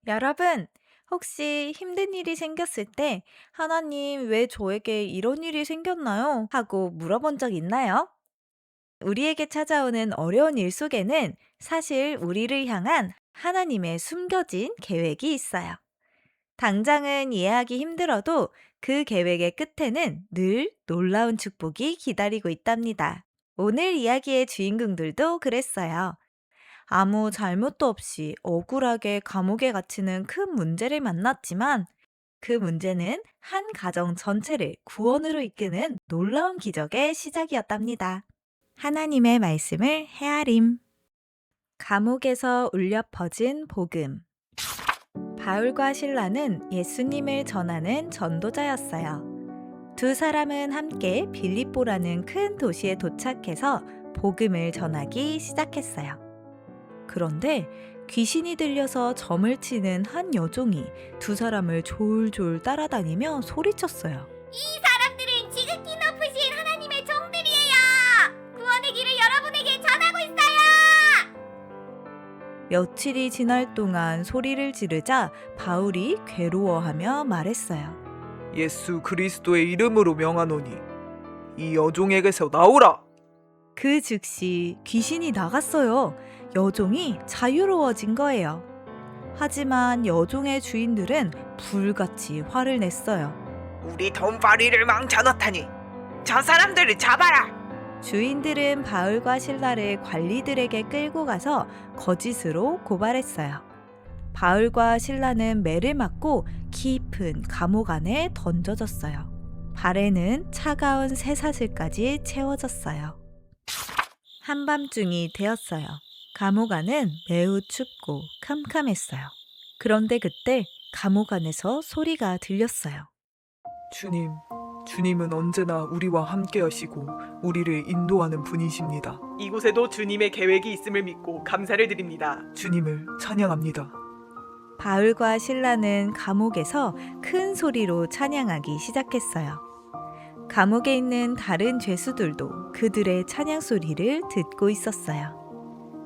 여러분, 혹시 힘든 일이 생겼을 때 하나님 왜 저에게 이런 일이 생겼나요? 하고 물어본 적 있나요? 우리에게 찾아오는 어려운 일 속에는 사실 우리를 향한 하나님의 숨겨진 계획이 있어요. 당장은 이해하기 힘들어도 그 계획의 끝에는 늘 놀라운 축복이 기다리고 있답니다. 오늘 이야기의 주인공들도 그랬어요. 아무 잘못도 없이 억울하게 감옥에 갇히는 큰 문제를 만났지만 그 문제는 한 가정 전체를 구원으로 이끄는 놀라운 기적의 시작이었답니다. 하나님의 말씀을 헤아림. 감옥에서 울려 퍼진 복음. 바울과 실라는 예수님을 전하는 전도자였어요. 두 사람은 함께 빌립보라는 큰 도시에 도착해서 복음을 전하기 시작했어요. 그런데 귀신이 들려서 점을 치는 한 여종이 두 사람을 졸졸 따라다니며 소리쳤어요. 이 사람들은 지극히 높으신 하나님의 종들이에요. 구원의 길을 여러분에게 전하고 있어요. 며칠이 지날 동안 소리를 지르자 바울이 괴로워하며 말했어요. 예수 그리스도의 이름으로 명하노니 이 여종에게서 나오라. 그 즉시 귀신이 나갔어요. 여종이 자유로워진 거예요. 하지만 여종의 주인들은 불같이 화를 냈어요. 우리 돈벌이를 망쳐놓다니 저 사람들을 잡아라. 주인들은 바울과 실라를 관리들에게 끌고 가서 거짓으로 고발했어요. 바울과 실라는 매를 맞고 깊은 감옥 안에 던져졌어요. 발에는 차가운 쇠사슬까지 채워졌어요. 한밤중이 되었어요. 감옥 안은 매우 춥고 캄캄했어요. 그런데 그때 감옥 안에서 소리가 들렸어요. 주님은 언제나 우리와 함께 하시고 우리를 인도하는 분이십니다. 이곳에도 주님의 계획이 있음을 믿고 감사를 드립니다. 주님을 찬양합니다. 바울과 실라는 감옥에서 큰 소리로 찬양하기 시작했어요. 감옥에 있는 다른 죄수들도 그들의 찬양 소리를 듣고 있었어요.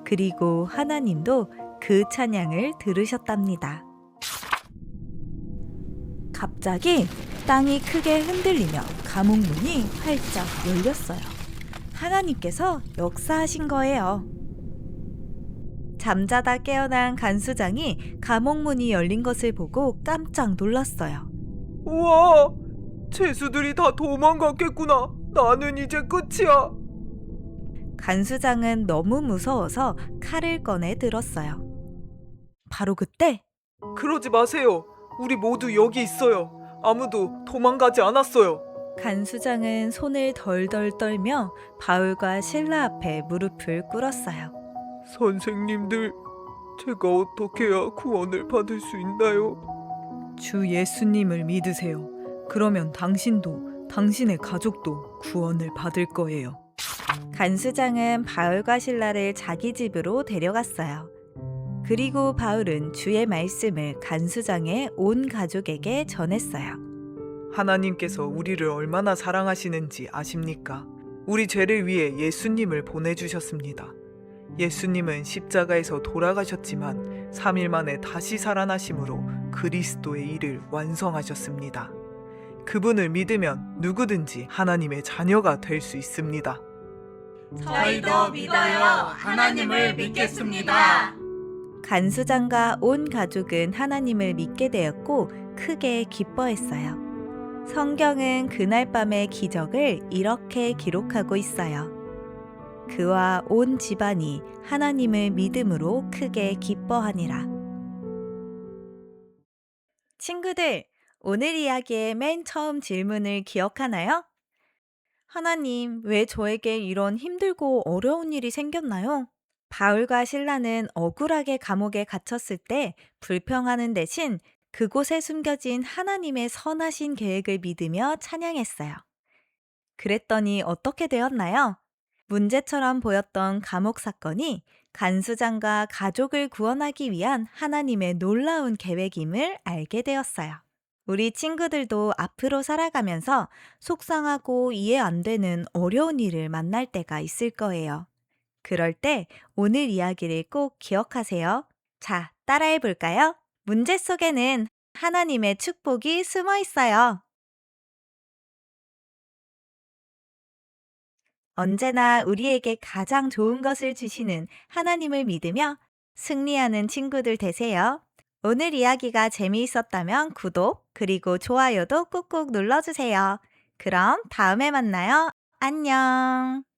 그리고 하나님도 그 찬양을 들으셨답니다. 갑자기 땅이 크게 흔들리며 감옥 문이 활짝 열렸어요. 하나님께서 역사하신 거예요. 잠자다 깨어난 간수장이 감옥 문이 열린 것을 보고 깜짝 놀랐어요. 우와! 죄수들이 다 도망갔겠구나. 나는 이제 끝이야. 간수장은 너무 무서워서 칼을 꺼내 들었어요. 바로 그때 그러지 마세요. 우리 모두 여기 있어요. 아무도 도망가지 않았어요. 간수장은 손을 덜덜 떨며 바울과 실라 앞에 무릎을 꿇었어요. 선생님들, 제가 어떻게 해야 구원을 받을 수 있나요? 주 예수님을 믿으세요. 그러면 당신도 당신의 가족도 구원을 받을 거예요. 간수장은 바울과 실라를 자기 집으로 데려갔어요. 그리고 바울은 주의 말씀을 간수장의 온 가족에게 전했어요. 하나님께서 우리를 얼마나 사랑하시는지 아십니까? 우리 죄를 위해 예수님을 보내주셨습니다. 예수님은 십자가에서 돌아가셨지만 3일 만에 다시 살아나심으로 그리스도의 일을 완성하셨습니다. 그분을 믿으면 누구든지 하나님의 자녀가 될 수 있습니다. 저희도 믿어요. 하나님을 믿겠습니다. 간수장과 온 가족은 하나님을 믿게 되었고 크게 기뻐했어요. 성경은 그날 밤의 기적을 이렇게 기록하고 있어요. 그와 온 집안이 하나님을 믿음으로 크게 기뻐하니라. 친구들, 오늘 이야기의 맨 처음 질문을 기억하나요? 하나님, 왜 저에게 이런 힘들고 어려운 일이 생겼나요? 바울과 실라는 억울하게 감옥에 갇혔을 때 불평하는 대신 그곳에 숨겨진 하나님의 선하신 계획을 믿으며 찬양했어요. 그랬더니 어떻게 되었나요? 문제처럼 보였던 감옥 사건이 간수장과 가족을 구원하기 위한 하나님의 놀라운 계획임을 알게 되었어요. 우리 친구들도 앞으로 살아가면서 속상하고 이해 안 되는 어려운 일을 만날 때가 있을 거예요. 그럴 때 오늘 이야기를 꼭 기억하세요. 자, 따라해 볼까요? 문제 속에는 하나님의 축복이 숨어 있어요. 언제나 우리에게 가장 좋은 것을 주시는 하나님을 믿으며 승리하는 친구들 되세요. 오늘 이야기가 재미있었다면 구독, 그리고 좋아요도 꾹꾹 눌러주세요. 그럼 다음에 만나요. 안녕.